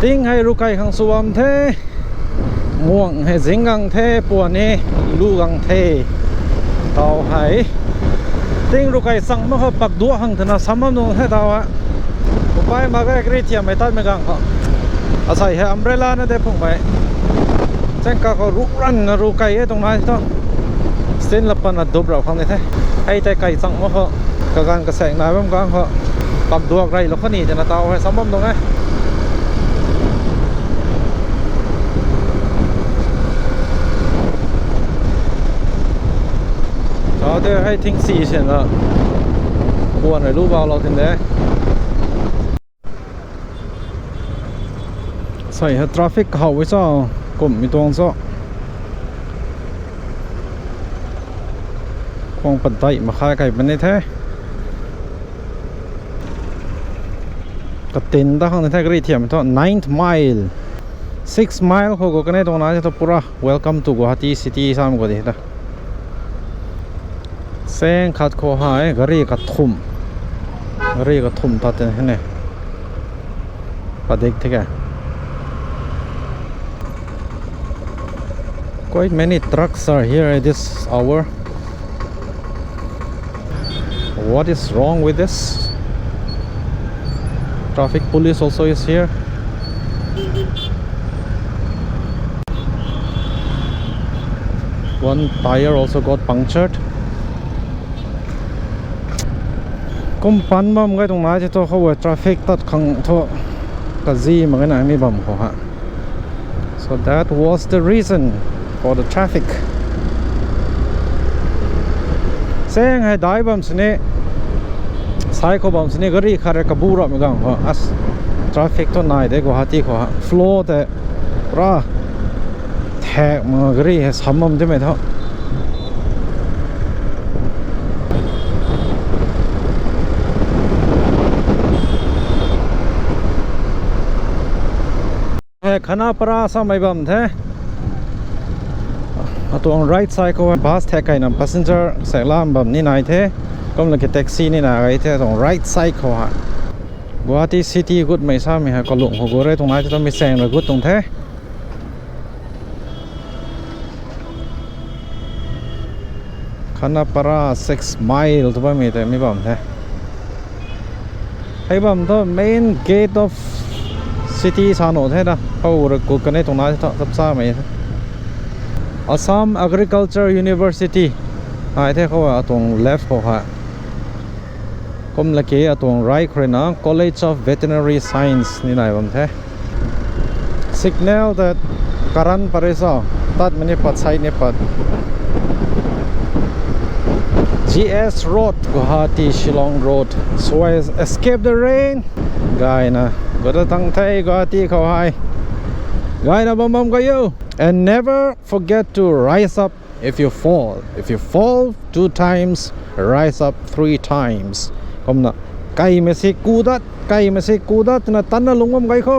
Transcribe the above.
ติ้งให้รูไก่ขังสวมเทม่วงให้สิงกังเทปวนี้ลูกังเทเตาไหติ้งรูไก่สั่งมาเขาปักดัวหังธนาสามนงให้เตาอะผมไปมาก็กรีดเทียมไม่ตัดไม่กังเขาอาศัยให้อัมเบรล่านั่นเด็กผมไปเส้นก็รุกรันรูไก่ตรงนั้นที่เส้นละปันดับเราข้างในแท้ให้แต่ไก่สั่งมาเขาการกระแสงนายบ้างกังเขาปักดัวไรแล้วเขาหนีจะน่าเตาให้สามนงไงเราได้ให้ทิ้ง4เช่นละบวนให้รู้เบาเราถึงได้ใส่ให้ทราฟิกเข้าไว้ซะกลุ่มมีตัวซะคงปัดไตมาขายไก่เป็นในแท้กระตินตั้งในแท้กรีดเทียมตัว9th mile 6 mile เขาก็กันในตรงนั้นจะตัว Welcome to Guwahati City สามกว่าดีนะเส้นขัดโคหายกรีกระทุ่มตัดเห็นไหมปัดเด็กที่แก Quite many trucks are here at this hour. What is wrong with this? Traffic police also is here. One tire also got punctured. กุมปันบ่มก็ตรงนั้นจะตัวเขาว่า traffic ตัดขังทั่วกะซีมันก็ไหนไม่บ่มเขาฮะ so that was the reason for the traffic เส้นให้ได้บ่มสินี่สายเขาบ่มสินี่ก็รีคาร์กบูระไม่กังเขาas traffic ตัวไหนเด็กว่าที่เขาฮะ flow แต่ราแทกมันก็รีให้ซ้ำมันได้ไหมเท่าขณะปราศไม่บัมเทตัว right side ก็บัสแทกไก่นำ passenger เสกล่ามบัมนี่นายเทก็มันคือแท็กซี่นี่นะไอ้เทตรง right side เขาฮะกัวฮาติซิตี้กุดไม่ทราบไหมฮะก็หลงหัวกูเลยตรงนั้นจะต้องมีแซงเลยกุดตรงเทขณะปรา6 mile ตัวไม่มีแต่ไม่บัมเทไอ้บัมตัว main gate of city สานโอเทนะเขาเรียกกันในตรงนั้นทับซ้ำไหมAssam Agriculture University ไอ้เท่เขาว่าตรง left เขาฮะก็มันละเกียตรง right เลยนะ College of Veterinary Science นี่ไหนบ้างเท่ signal แต่การันปริศตัดมันนี่ปัดไซน์นี่ปัด GS Road Guwahati Shillong Road so I escape the rain กายนะก็จะตั้งใจก็ที่เขาให้กายนะบอมก็อยู่ and never forget to rise up if you fall 2 times rise up 3 times ก็นะไก่ไม่ใช่กูดัดนะตันนะลงบอมไก่เขา